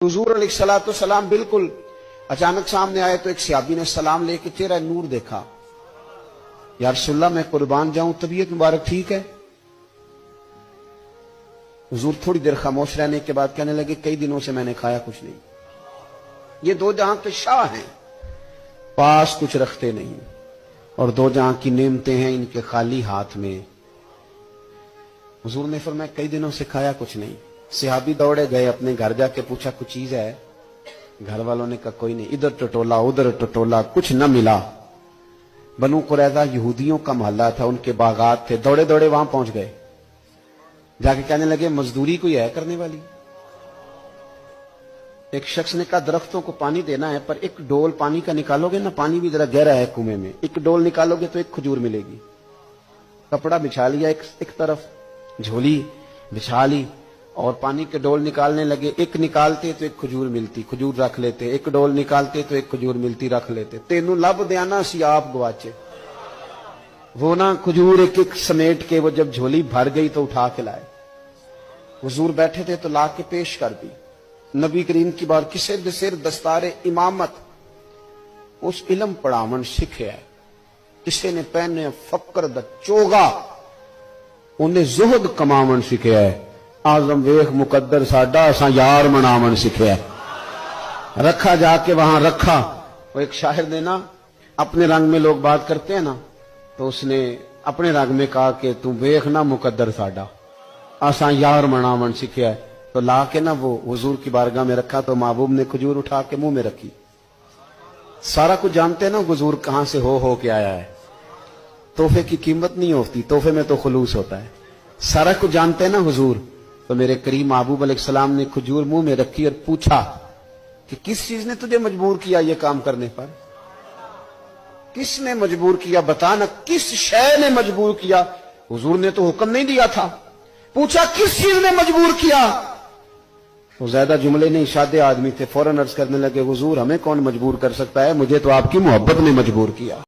हुजूर अलैहिस्सलाम बिल्कुल अचानक सामने आए तो एक सहाबी ने सलाम लेके चेहरा नूर देखा। या रसूलल्लाह मैं कुर्बान जाऊं, तबीयत मुबारक ठीक है? हुजूर थोड़ी देर खामोश रहने के बाद कहने लगे कई दिनों से मैंने खाया कुछ नहीं। ये दो जहां के शाह हैं, पास कुछ रखते नहीं, और दो जहां की नेमतें हैं इनके खाली हाथ में। हुजूर ने फरमाया कई दिनों से खाया कुछ नहीं। सहाबी दौड़े गए, अपने घर जाके पूछा कुछ चीज है? घर वालों ने कहा कोई नहीं। इधर टटोला उधर टटोला, कुछ न मिला। बनु कुरैज़ा यहूदियों का मोहल्ला था, उनके बागात थे। दौड़े दौड़े वहां पहुंच गए, जाके कहने लगे मजदूरी कोई है करने वाली? एक शख्स ने कहा दरख्तों को पानी देना है, पर एक डोल पानी का निकालोगे ना, पानी भी जरा गहरा है कुएं में, एक डोल निकालोगे तो एक खजूर मिलेगी। कपड़ा बिछा लिया, एक तरफ झोली बिछा ली और पानी के डोल निकालने लगे। एक निकालते तो एक खजूर मिलती, खजूर रख लेते। एक डोल निकालते तो एक खजूर मिलती, रख लेते। तेनू लब देना सी आप गवाचे। वो ना खजूर एक एक समेट के वो जब झोली भर गई तो उठा के लाए। हुजूर बैठे थे तो ला के पेश कर दी। नबी करीम की बार किसे दे सिर दस्तारे इमामत उस इलम पढ़ावन सिखे है। किसे ने पहने फकर द चोगा, उन्हें जुहद कमावन सिखे है। आजम वेख मुकद्दर साडा, असा यार मनावन सिखे है। रखा जाके वहां रखा। वो एक शायर ने ना, अपने रंग में लोग बात करते हैं ना, तो उसने अपने रंग में कहा कि तू वेख ना मुकद्दर साडा, असा यार मनावन सिखे है। तो ला के ना वो हुजूर की बारगाह में रखा, तो महबूब ने खजूर उठा के मुंह में रखी। सारा कुछ जानते हैं ना हुजूर कहां से हो के आया है। तोहफे की कीमत नहीं होती, तोहफे में तो खुलूस होता है। सारा कुछ जानते हैं ना हुजूर। तो मेरे करीम महबूब अलैहिस्सलाम ने खजूर मुंह में रखी और पूछा कि किस चीज ने तुझे मजबूर किया ये काम करने पर? किसने मजबूर किया बता ना, किस शय ने मजबूर किया? हुजूर ने तो हुक्म नहीं दिया था। पूछा किस चीज ने मजबूर किया? वो ज्यादा जुमले नहीं, सादे आदमी थे। फौरन अर्ज करने लगे हुजूर हमें कौन मजबूर कर सकता है, मुझे तो आपकी मोहब्बत ने मजबूर किया।